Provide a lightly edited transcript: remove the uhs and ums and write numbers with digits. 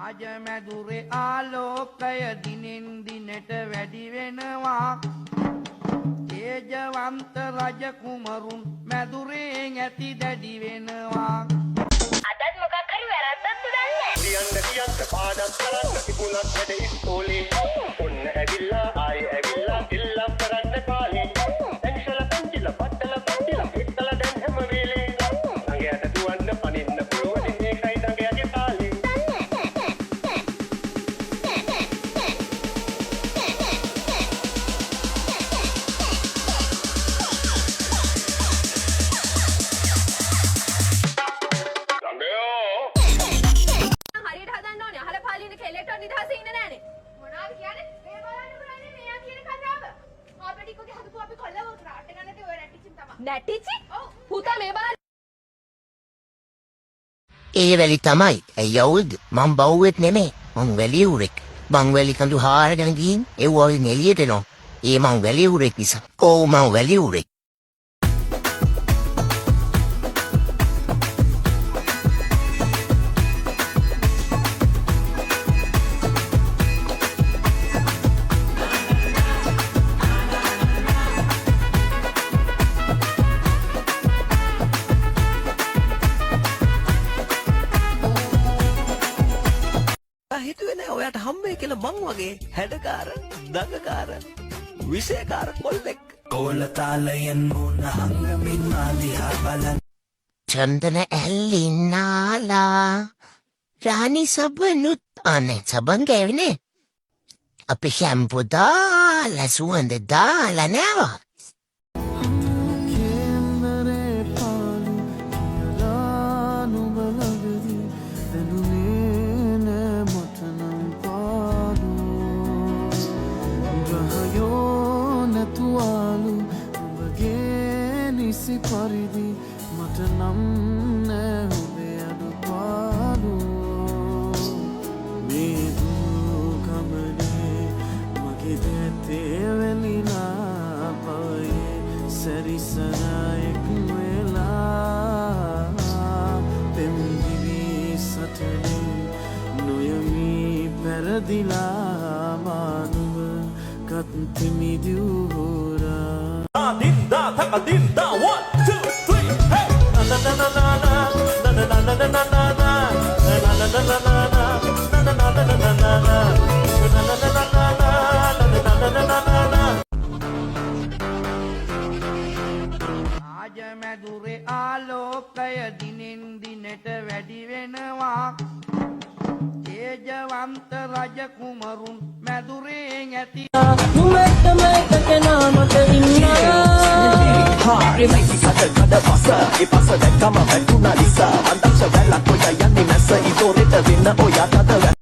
රාජමැදුරේ ආලෝකය දිනෙන් දිනට වැඩි වෙනවා. තේජවන්ත රජ කුමරුන් මැදුරෙන් ඇති දැඩි වෙනවා. අදත් මොකක් හරි වැරද්දක්ද දන්නේ? කියන්න පාඩම් කරන්න තිබුණත් වැඩ ඉස්කෝලේ. ඔන්න ඇවිල්ලා ආයෙ ඇවිල්ලා ඉල්ලම් කරන්න කාලේ. දැන්සල පන්තිලා පත්තලා පන්තිලා හිටලා දැන් හැම වෙලේ. ළඟයට දුවන්න පනින්න පුළුවන් මේකයි ළඟයගේ කාලේ. හරියට හදන්න ඕනේ. අහල පාලින කෙලෙක්ටර් නිදහසේ ඉන්න නෑනේ. මොනවද කියන්නේ? මේ බලන්න පුරන්නේ මෙයා කියන කතාව. ආපටිකෝගේ හදපු අපි කොල්ලව රාට ගන්නට ඔය නැටිචින් තමයි. නැටිචි? ඔව්. පුතා මේ බලන්න. ඒ වැලි තමයි. ඇයි යවුල්ද? මං බව්වෙත් නෙමේ. මං වැලියුරෙක්. මං වැලි කඳු හාරගෙන ගිහින් ඒ වලින් එළියට එනවා. ඒ මං වැලියුරෙක් නිසා. ඔව් මං වැලියුරෙක්. හිතුවේ නෑ ඔයාට හම්බෙයි කියලා මං වගේ හැඩකාර දඟකාර විශේෂකාර කොල්ලෙක් කොල්ල තාලයෙන් මුණ හංගමින් මාදිහා බලන් චන්දන ඇල්ලින්නාලා රාණි සබනුත් අනේ සබන් ගෑවිනේ අපි ෂැම්පු දාලා සුවඳ දාලා නෑවා පරිදි මට නම් නෑ ඔබේ අඩුපාඩු මේ දුකමනේ මගේ දැතේ වෙලිනා පවයේ සැරිසරයෙක් වෙලා පෙම්දිවි සටනේ නොයමී පැරදිලා මානුව කත්තිමිදිවහෝරා dinda taka dinda 1 2 3 hey na na na na na na na na na na na na na රාජමැදුරේ ආලෝකය දිනෙන් දිනට වැඩි වෙනවා. තේජවන්ත රජ කුමරුන් මැදුරෙන් ඇති Remake kada pasa ipasa දැක්කම වැටුණා නිසා අන්දක්ෂ වැලක් ඔය යන්නේ නැස ඉතෝරෙට වෙන්න ඔය තද